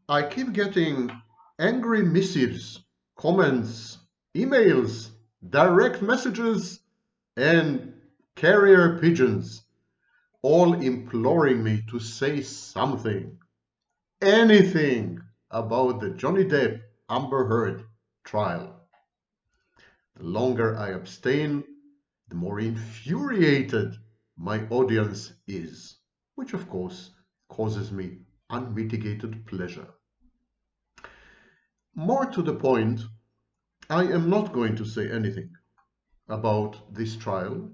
I keep getting angry missives, comments, emails, direct messages, and carrier pigeons, all imploring me to say something, anything about the Johnny Depp Amber Heard trial. The longer I abstain, the more infuriated my audience is, which of course causes me unmitigated pleasure. More to the point, I am not going to say anything about this trial.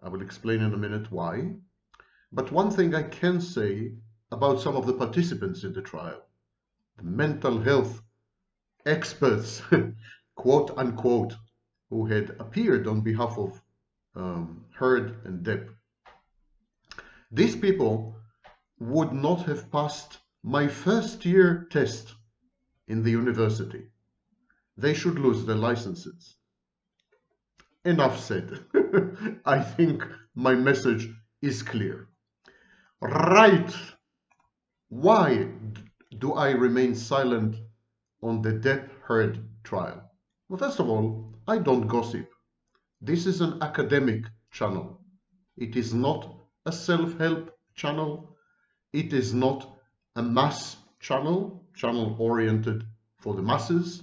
I will explain in a minute why. But one thing I can say about some of the participants in the trial, the mental health experts, quote unquote, who had appeared on behalf of Heard and Depp. These people would not have passed my first year test in the university. They should lose their licenses. Enough said. I think my message is clear. Right. Why do I remain silent on the Depp-Heard trial? Well, first of all, I don't gossip. This is an academic channel. It is not a self-help channel. It is not a mass channel oriented for the masses.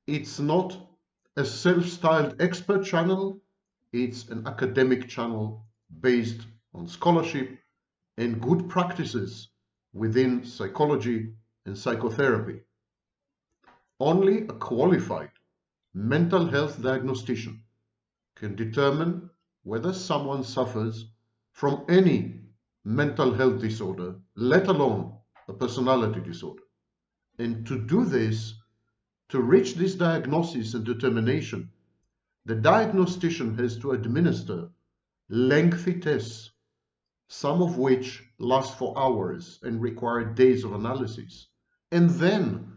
It's not a self-styled expert channel. It's an academic channel based on scholarship and good practices within psychology and psychotherapy. Only a qualified mental health diagnostician can determine whether someone suffers from any mental health disorder, let alone a personality disorder. And to do this, to reach this diagnosis and determination, the diagnostician has to administer lengthy tests, some of which last for hours and require days of analysis. And then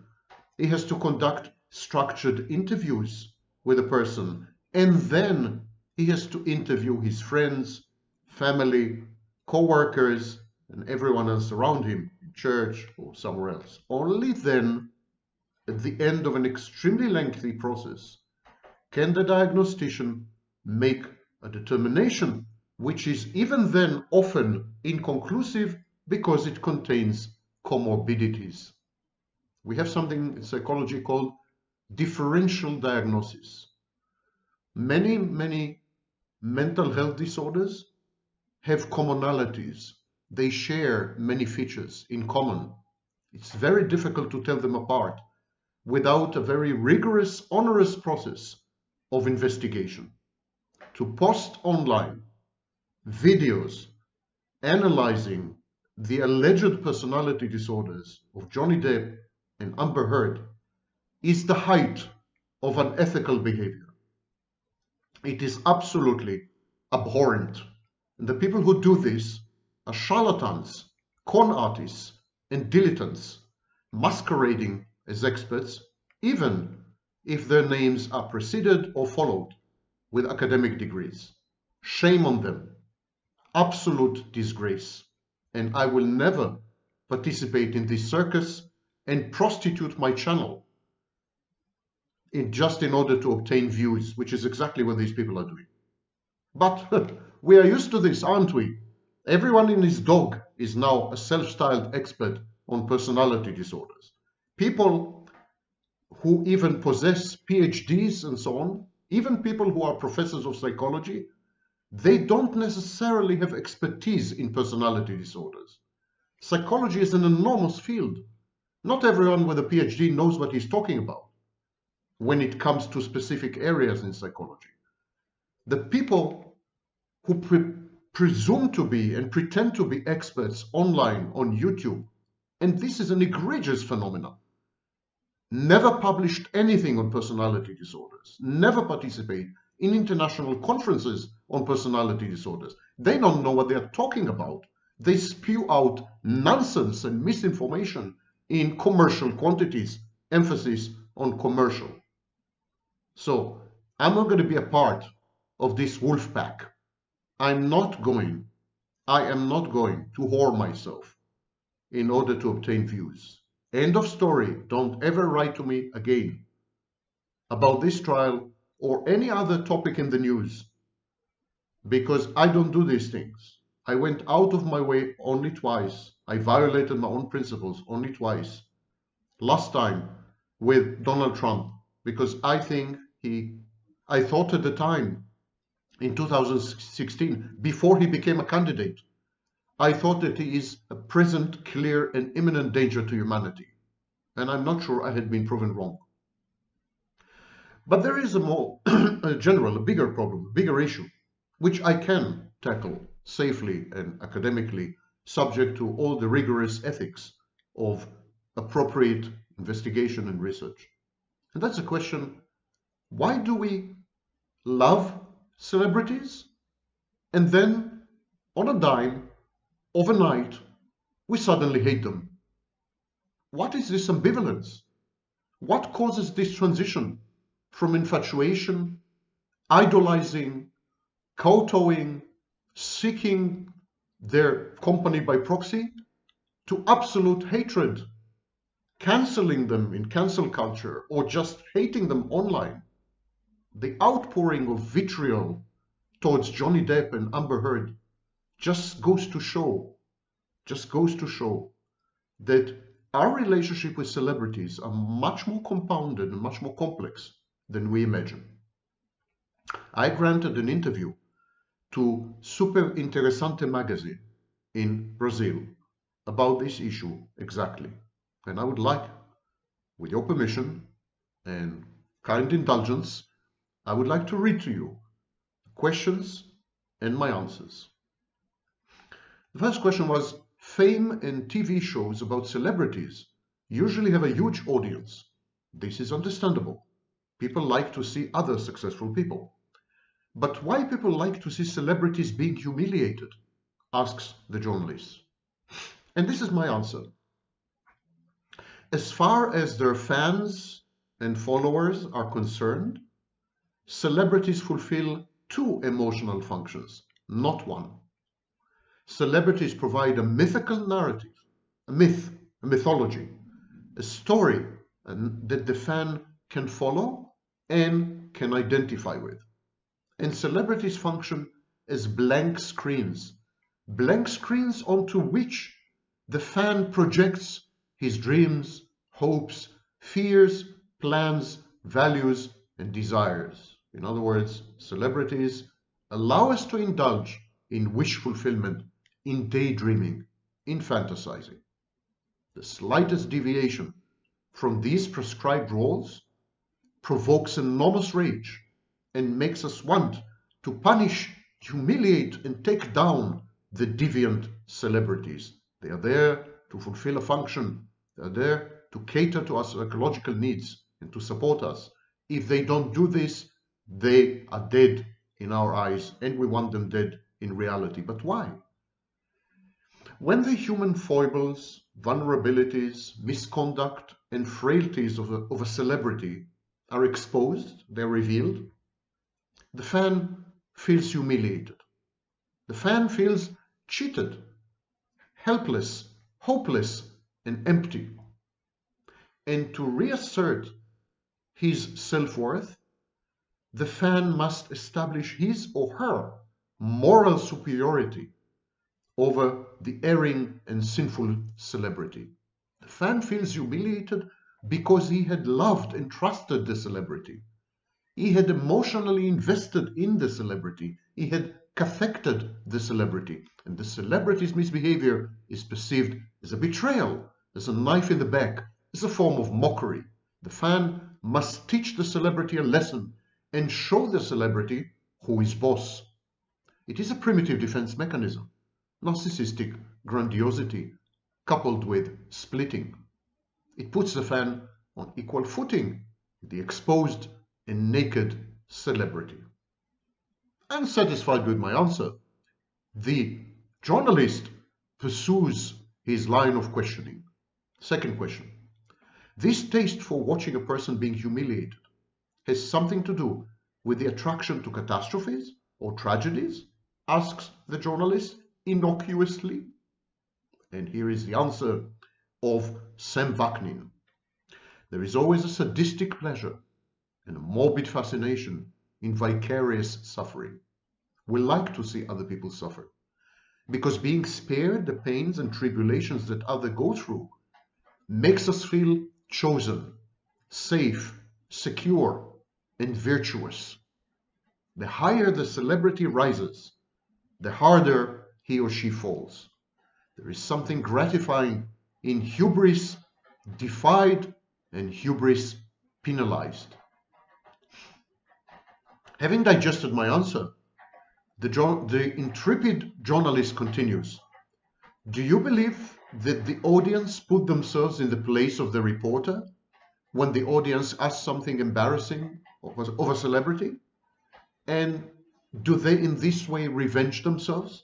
he has to conduct structured interviews with a person. And then he has to interview his friends, family, co-workers, and everyone else around him in church or somewhere else. Only then, at the end of an extremely lengthy process, can the diagnostician make a determination, which is even then often inconclusive because it contains comorbidities. We have something in psychology called differential diagnosis. Many mental health disorders have commonalities. They share many features in common. It's very difficult to tell them apart without a very rigorous, onerous process of investigation. To post online videos analyzing the alleged personality disorders of Johnny Depp and Amber Heard is the height of unethical behavior. It is absolutely abhorrent. And the people who do this are charlatans, con artists, and dilettantes, masquerading as experts, even if their names are preceded or followed with academic degrees. Shame on them. Absolute disgrace. And I will never participate in this circus and prostitute my channel just in order to obtain views, which is exactly what these people are doing. But we are used to this, aren't we? Everyone and his dog is now a self-styled expert on personality disorders. People who even possess PhDs and so on, even people who are professors of psychology, they don't necessarily have expertise in personality disorders. Psychology is an enormous field. Not everyone with a PhD knows what he's talking about when it comes to specific areas in psychology. The people who presume to be and pretend to be experts online on YouTube, and this is an egregious phenomenon, never published anything on personality disorders, never participate in international conferences on personality disorders. They don't know what they're talking about. They spew out nonsense and misinformation in commercial quantities, emphasis on commercial. So I'm not going to be a part of this wolf pack. I am not going to whore myself in order to obtain views. End of story. Don't ever write to me again about this trial or any other topic in the news, because I don't do these things. I went out of my way only twice. I violated my own principles only twice. Last time with Donald Trump, because I thought at the time in 2016, before he became a candidate, I thought that he is a present, clear, and imminent danger to humanity. And I'm not sure I had been proven wrong. But there is a more a bigger problem, bigger issue, which I can tackle safely and academically, subject to all the rigorous ethics of appropriate investigation and research. And that's the question, why do we love celebrities and then, on a dime, overnight, we suddenly hate them? What is this ambivalence? What causes this transition from infatuation, idolizing, kowtowing, seeking their company by proxy, to absolute hatred, canceling them in cancel culture, or just hating them online? The outpouring of vitriol towards Johnny Depp and Amber Heard just goes to show that our relationship with celebrities are much more compounded and much more complex than we imagine. I granted an interview to Superinteressante magazine in Brazil about this issue exactly. And I would like, with your permission and kind indulgence, I would like to read to you questions and my answers. The first question was, fame and TV shows about celebrities usually have a huge audience. This is understandable. People like to see other successful people. But why people like to see celebrities being humiliated? Asks the journalist. And this is my answer. As far as their fans and followers are concerned, celebrities fulfill two emotional functions, not one. Celebrities provide a mythical narrative, a myth, a mythology, a story that the fan can follow and can identify with. And celebrities function as blank screens onto which the fan projects his dreams, hopes, fears, plans, values, and desires. In other words, celebrities allow us to indulge in wish fulfillment, in daydreaming, in fantasizing. The slightest deviation from these prescribed roles provokes enormous rage and makes us want to punish, humiliate, and take down the deviant celebrities. They are there to fulfill a function. They are there to cater to our psychological needs and to support us. If they don't do this, they are dead in our eyes, and we want them dead in reality. But why? When the human foibles, vulnerabilities, misconduct, and frailties of a celebrity are exposed, they're revealed, the fan feels humiliated. The fan feels cheated, helpless, hopeless, and empty. And to reassert his self-worth, the fan must establish his or her moral superiority over the erring and sinful celebrity. The fan feels humiliated because he had loved and trusted the celebrity. He had emotionally invested in the celebrity. He had cathected the celebrity. And the celebrity's misbehavior is perceived as a betrayal, as a knife in the back, as a form of mockery. The fan must teach the celebrity a lesson and show the celebrity who is boss. It is a primitive defense mechanism. Narcissistic grandiosity coupled with splitting. It puts the fan on equal footing with the exposed and naked celebrity. Unsatisfied with my answer, the journalist pursues his line of questioning. Second question. This taste for watching a person being humiliated has something to do with the attraction to catastrophes or tragedies? Asks the journalist innocuously. And here is the answer. of Sam Vaknin. There is always a sadistic pleasure and a morbid fascination in vicarious suffering. We like to see other people suffer because being spared the pains and tribulations that others go through makes us feel chosen, safe, secure, and virtuous. The higher the celebrity rises, the harder he or she falls. There is something gratifying in hubris defied and hubris penalized. Having digested my answer, the intrepid journalist continues. Do you believe that the audience put themselves in the place of the reporter when the audience asks something embarrassing of a celebrity? And do they in this way revenge themselves?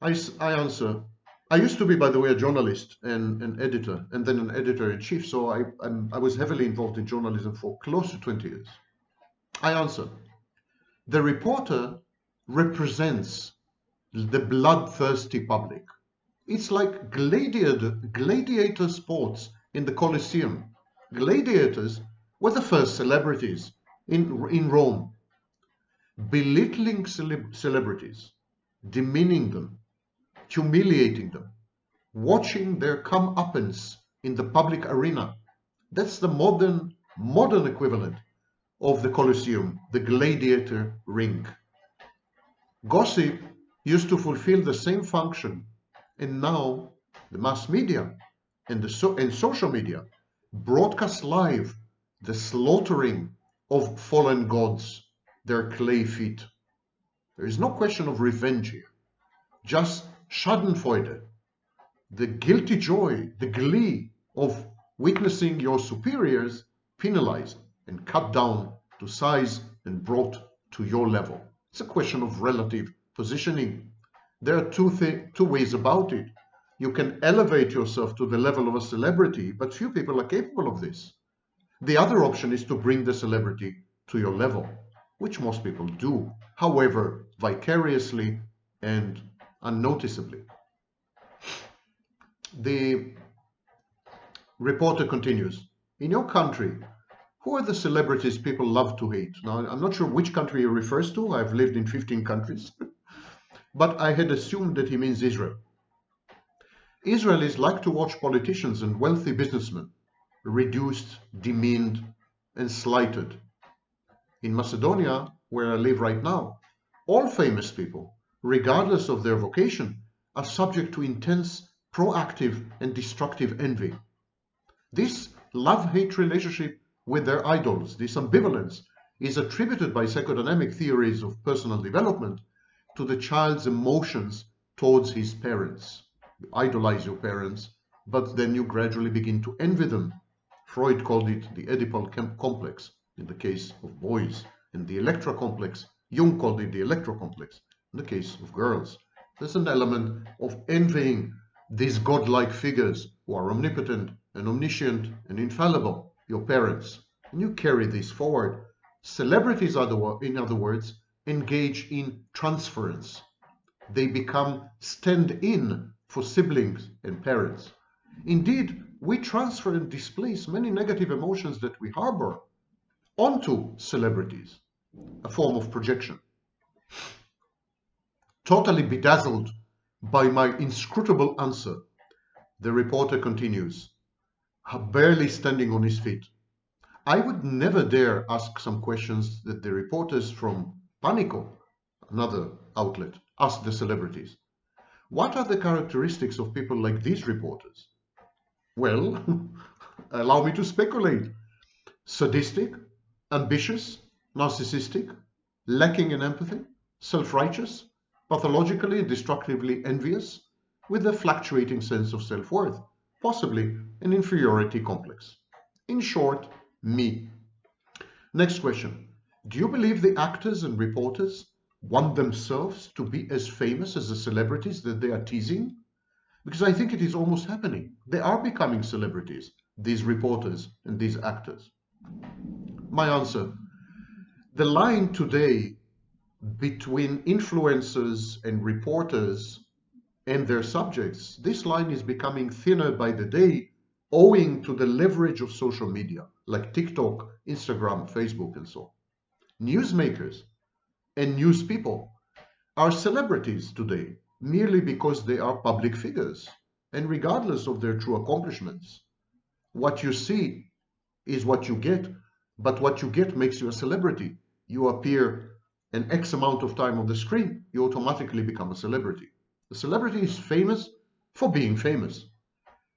I answer, I used to be, by the way, a journalist and an editor, and then an editor-in-chief, so I was heavily involved in journalism for close to 20 years. I answer, the reporter represents the bloodthirsty public. It's like gladiator sports in the Colosseum. Gladiators were the first celebrities in Rome. Belittling celebrities, demeaning them, humiliating them, watching their comeuppance in the public arena. That's the modern equivalent of the Colosseum, the gladiator ring. Gossip used to fulfill the same function, and now the mass media and social media broadcast live the slaughtering of fallen gods, their clay feet. There is no question of revenge here, just schadenfreude, the guilty joy, the glee of witnessing your superiors penalized and cut down to size and brought to your level. It's a question of relative positioning. There are two ways about it. You can elevate yourself to the level of a celebrity, but few people are capable of this. The other option is to bring the celebrity to your level, which most people do, however, vicariously and unnoticeably. The reporter continues, in your country, who are the celebrities people love to hate? Now, I'm not sure which country he refers to. I've lived in 15 countries, but I had assumed that he means Israel. Israelis like to watch politicians and wealthy businessmen reduced, demeaned, and slighted. In Macedonia, where I live right now, all famous people, regardless of their vocation, are subject to intense, proactive, and destructive envy. This love-hate relationship with their idols, this ambivalence, is attributed by psychodynamic theories of personal development to the child's emotions towards his parents. You idolize your parents, but then you gradually begin to envy them. Freud called it the Oedipal complex in the case of boys, and the Electra complex, Jung called it the Electro complex in the case of girls. There's an element of envying these godlike figures who are omnipotent and omniscient and infallible, your parents, and you carry this forward. Celebrities, in other words, engage in transference. They become stand-in for siblings and parents. Indeed, we transfer and displace many negative emotions that we harbor onto celebrities, a form of projection. Totally bedazzled by my inscrutable answer, the reporter continues, barely standing on his feet. I would never dare ask some questions that the reporters from Panico, another outlet, asked the celebrities. What are the characteristics of people like these reporters? Well, allow me to speculate. Sadistic, ambitious, narcissistic, lacking in empathy, self-righteous, pathologically and destructively envious, with a fluctuating sense of self-worth, possibly an inferiority complex. In short, me. Next question. Do you believe the actors and reporters want themselves to be as famous as the celebrities that they are teasing? Because I think it is almost happening. They are becoming celebrities, these reporters and these actors. My answer, the line today between influencers and reporters and their subjects, this line is becoming thinner by the day owing to the leverage of social media like TikTok, Instagram, Facebook, and so on. Newsmakers and news people are celebrities today merely because they are public figures and regardless of their true accomplishments. What you see is what you get, but what you get makes you a celebrity. You appear an X amount of time on the screen, you automatically become a celebrity. The celebrity is famous for being famous.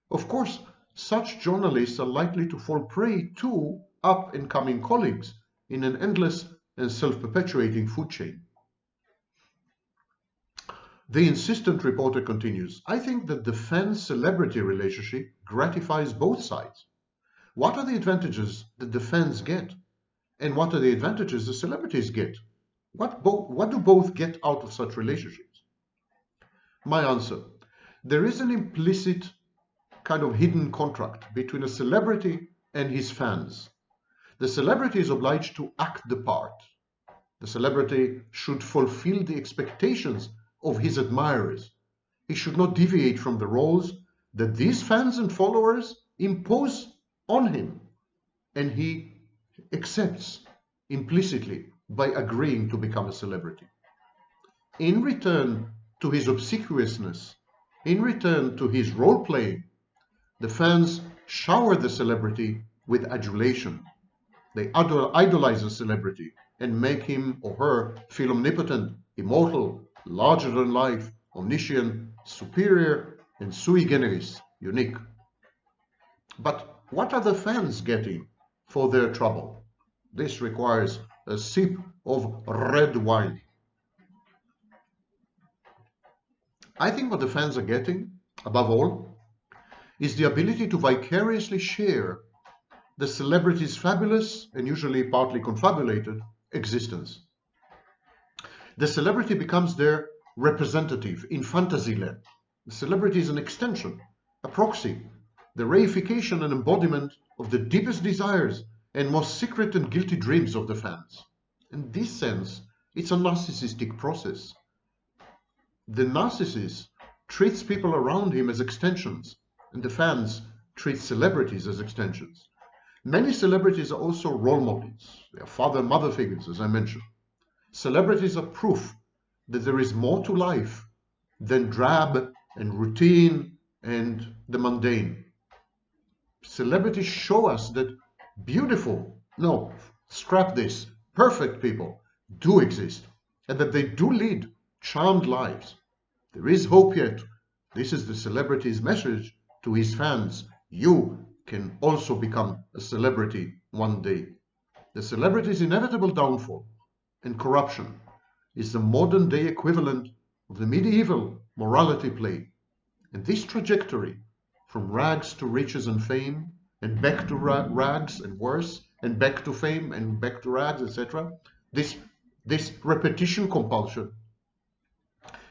Of course, such journalists are likely to fall prey to up-and-coming colleagues in an endless and self-perpetuating food chain. The insistent reporter continues, I think that the fan-celebrity relationship gratifies both sides. What are the advantages that the fans get? And what are the advantages the celebrities get? What do both get out of such relationships? My answer, there is an implicit kind of hidden contract between a celebrity and his fans. The celebrity is obliged to act the part. The celebrity should fulfill the expectations of his admirers. He should not deviate from the roles that these fans and followers impose on him, and he accepts implicitly by agreeing to become a celebrity. In return to his obsequiousness, in return to his role-playing, the fans shower the celebrity with adulation. They idolize the celebrity and make him or her feel omnipotent, immortal, larger than life, omniscient, superior, and sui generis, unique. But what are the fans getting for their trouble? This requires a sip of red wine. I think what the fans are getting, above all, is the ability to vicariously share the celebrity's fabulous and usually partly confabulated existence. The celebrity becomes their representative in fantasy land. The celebrity is an extension, a proxy, the reification and embodiment of the deepest desires and most secret and guilty dreams of the fans. In this sense, it's a narcissistic process. The narcissist treats people around him as extensions, and the fans treat celebrities as extensions. Many celebrities are also role models. They are father and mother figures, as I mentioned. Celebrities are proof that there is more to life than drab and routine and the mundane. Celebrities show us that beautiful, no, scrap this, perfect people do exist, and that they do lead charmed lives. There is hope yet. This is the celebrity's message to his fans. You can also become a celebrity one day. The celebrity's inevitable downfall and corruption is the modern day equivalent of the medieval morality play. And this trajectory from rags to riches and fame, and back to rags and worse, and back to fame and back to rags, etc. This repetition compulsion,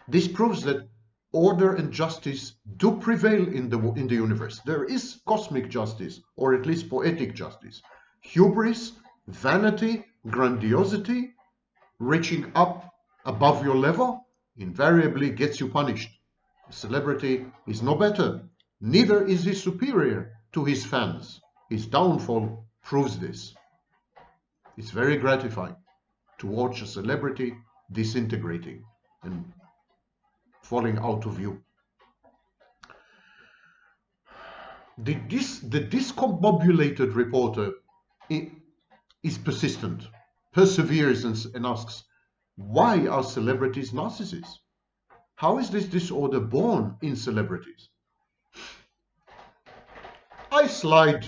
this proves that order and justice do prevail in the universe. There is cosmic justice, or at least poetic justice. Hubris, vanity, grandiosity, reaching up above your level, invariably gets you punished. A celebrity is no better, neither is he superior to his fans. His downfall proves this. It's very gratifying to watch a celebrity disintegrating and falling out of view. The discombobulated reporter is persistent, perseveres and asks, why are celebrities narcissists? How is this disorder born in celebrities? I slide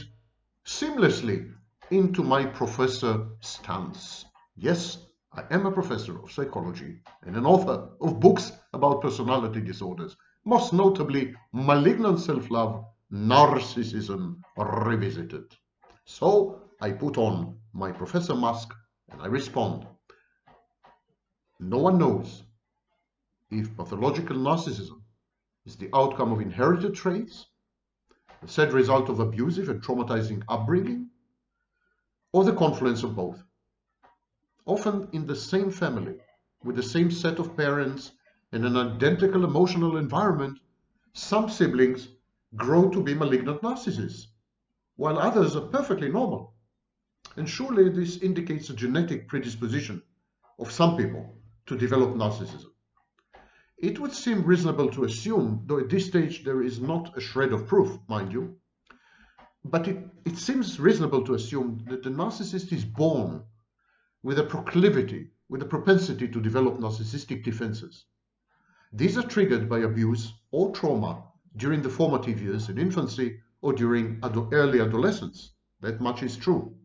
seamlessly into my professor stance. Yes, I am a professor of psychology and an author of books about personality disorders, most notably Malignant Self-Love, Narcissism Revisited. So I put on my professor mask and I respond. No one knows if pathological narcissism is the outcome of inherited traits, the said result of abusive and traumatizing upbringing, or the confluence of both. Often in the same family, with the same set of parents In an identical emotional environment, some siblings grow to be malignant narcissists, while others are perfectly normal. And surely this indicates a genetic predisposition of some people to develop narcissism. It would seem reasonable to assume, though at this stage there is not a shred of proof, mind you, but it seems reasonable to assume that the narcissist is born with a proclivity, with a propensity to develop narcissistic defenses. These are triggered by abuse or trauma during the formative years in infancy or during early adolescence. That much is true.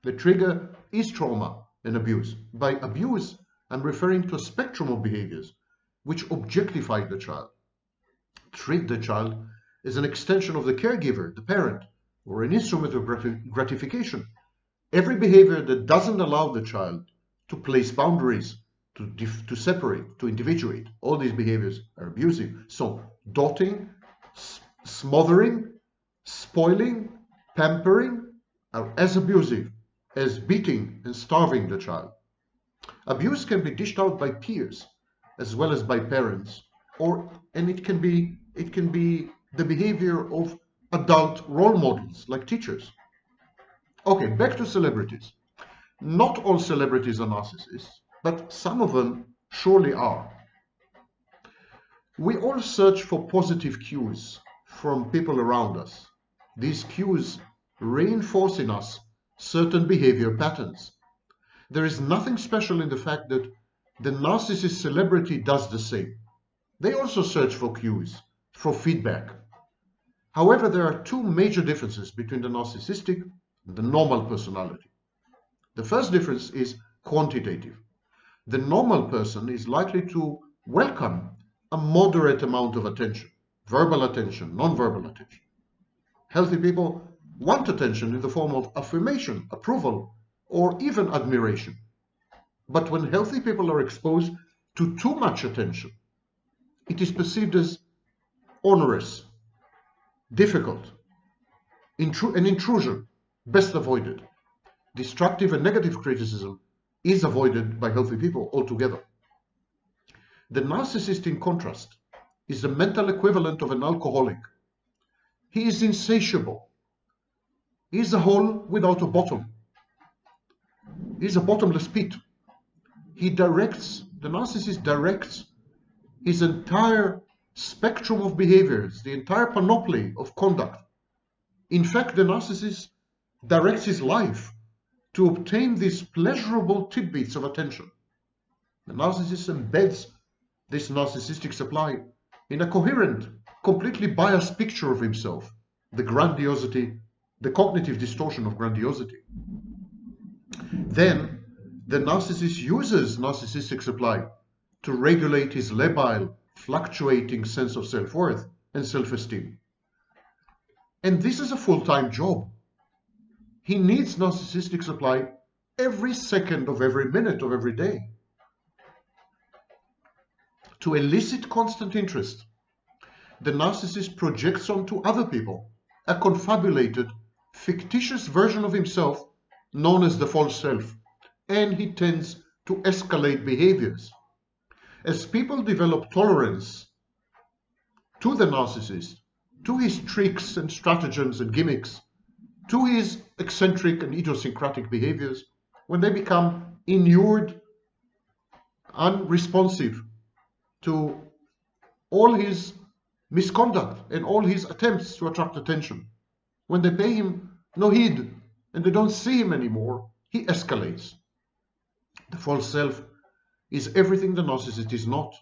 The trigger is trauma and abuse. By abuse, I'm referring to a spectrum of behaviors which objectify the child, treat the child as an extension of the caregiver, the parent, or an instrument of gratification. Every behavior that doesn't allow the child to place boundaries, to separate, to individuate, all these behaviors are abusive. So doting, smothering, spoiling, pampering are as abusive as beating and starving the child. Abuse can be dished out by peers as well as by parents, and it can be the behavior of adult role models like teachers. Okay, back to celebrities. Not all celebrities are narcissists, but some of them surely are. We all search for positive cues from people around us. These cues reinforce in us certain behavior patterns. There is nothing special in the fact that the narcissist celebrity does the same. They also search for cues, for feedback. However, there are two major differences between the narcissistic and the normal personality. The first difference is quantitative. The normal person is likely to welcome a moderate amount of attention, verbal attention, non-verbal attention. Healthy people want attention in the form of affirmation, approval, or even admiration. But when healthy people are exposed to too much attention, it is perceived as onerous, difficult, an intrusion, best avoided. Destructive and negative criticism is avoided by healthy people altogether. The narcissist, in contrast, is the mental equivalent of an alcoholic. He is insatiable. He is a hole without a bottom. He is a bottomless pit. The narcissist directs his entire spectrum of behaviors, the entire panoply of conduct. In fact, the narcissist directs his life to obtain these pleasurable tidbits of attention. The narcissist embeds this narcissistic supply in a coherent, completely biased picture of himself, the grandiosity, the cognitive distortion of grandiosity. Then, the narcissist uses narcissistic supply to regulate his labile, fluctuating sense of self-worth and self-esteem. And this is a full-time job. He needs narcissistic supply every second of every minute of every day. To elicit constant interest, the narcissist projects onto other people a confabulated, fictitious version of himself known as the false self, and he tends to escalate behaviors. As people develop tolerance to the narcissist, to his tricks and stratagems and gimmicks, to his eccentric and idiosyncratic behaviors, when they become inured, unresponsive to all his misconduct and all his attempts to attract attention, when they pay him no heed and they don't see him anymore, he escalates. The false self is everything the narcissist is not.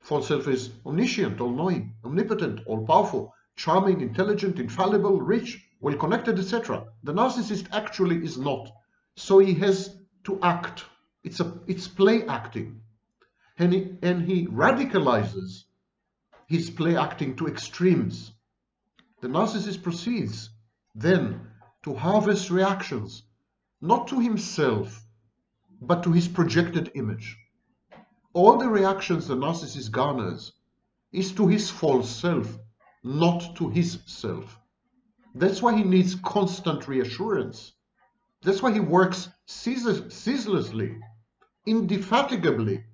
False self is omniscient, all-knowing, omnipotent, all-powerful, charming, intelligent, infallible, rich, well-connected, etc. The narcissist actually is not. So he has to act. It's play acting. And he radicalizes his play acting to extremes. The narcissist proceeds then to harvest reactions, not to himself, but to his projected image. All the reactions the narcissist garners is to his false self, not to his self. That's why he needs constant reassurance. That's why he works ceaselessly, indefatigably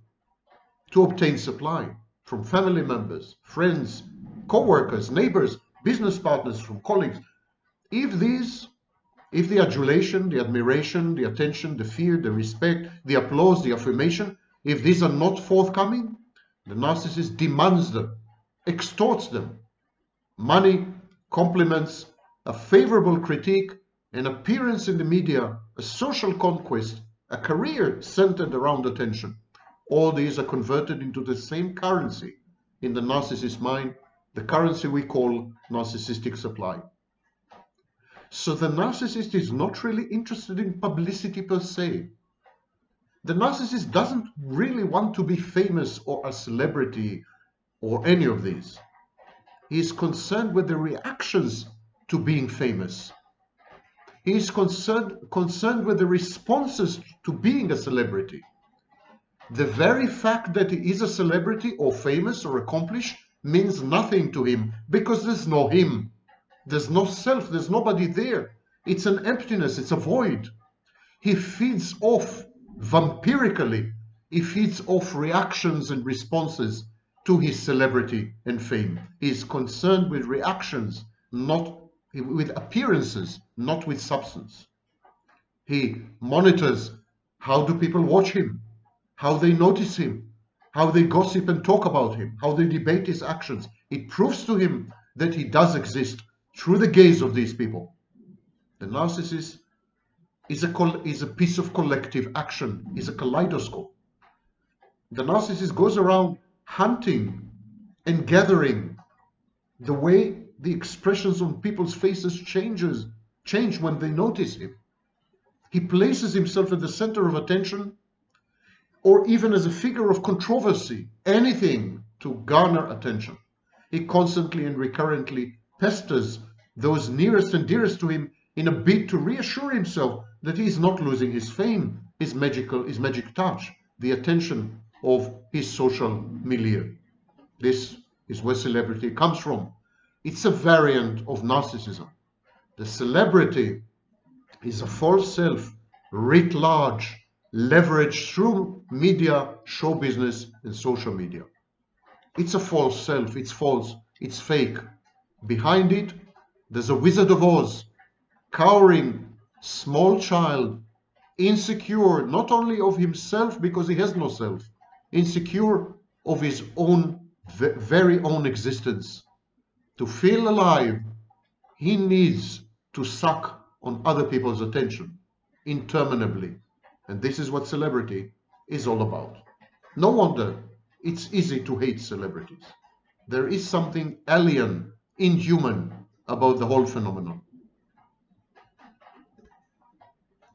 to obtain supply. from family members, friends, co-workers, neighbors, business partners, from colleagues, if the adulation, the admiration, the attention, the fear, the respect, the applause, the affirmation, if these are not forthcoming, the narcissist demands them, extorts them. Money, compliments, a favorable critique, an appearance in the media, a social conquest, a career centered around attention. All these are converted into the same currency in the narcissist's mind, the currency we call narcissistic supply. So the narcissist is not really interested in publicity per se. The narcissist doesn't really want to be famous or a celebrity or any of these. He is concerned with the reactions to being famous. He is concerned with the responses to being a celebrity. The very fact that he is a celebrity or famous or accomplished means nothing to him because there's no him. There's no self, there's nobody there. It's an emptiness, it's a void. He feeds off vampirically, he feeds off reactions and responses to his celebrity and fame. He is concerned with reactions, not with appearances, not with substance. He monitors how do people watch him, how they notice him, how they gossip and talk about him, how they debate his actions. It proves to him that he does exist through the gaze of these people. The narcissist is a piece of collective action, is a kaleidoscope. The narcissist goes around hunting and gathering the way the expressions on people's faces change when they notice him. He places himself at the center of attention or even as a figure of controversy, anything to garner attention. He constantly and recurrently pesters those nearest and dearest to him in a bid to reassure himself that he is not losing his fame, his magic touch, the attention of his social milieu. This is where celebrity comes from. It's a variant of narcissism. The celebrity is a false self, writ large, leveraged through media, show business, and social media. It's a false self, it's false, it's fake. Behind it, there's a Wizard of Oz, cowering, small child, insecure not only of himself because he has no self, insecure of his own very own existence. To feel alive, he needs to suck on other people's attention interminably. And this is what celebrity is all about. No wonder it's easy to hate celebrities. There is something alien, inhuman about the whole phenomenon.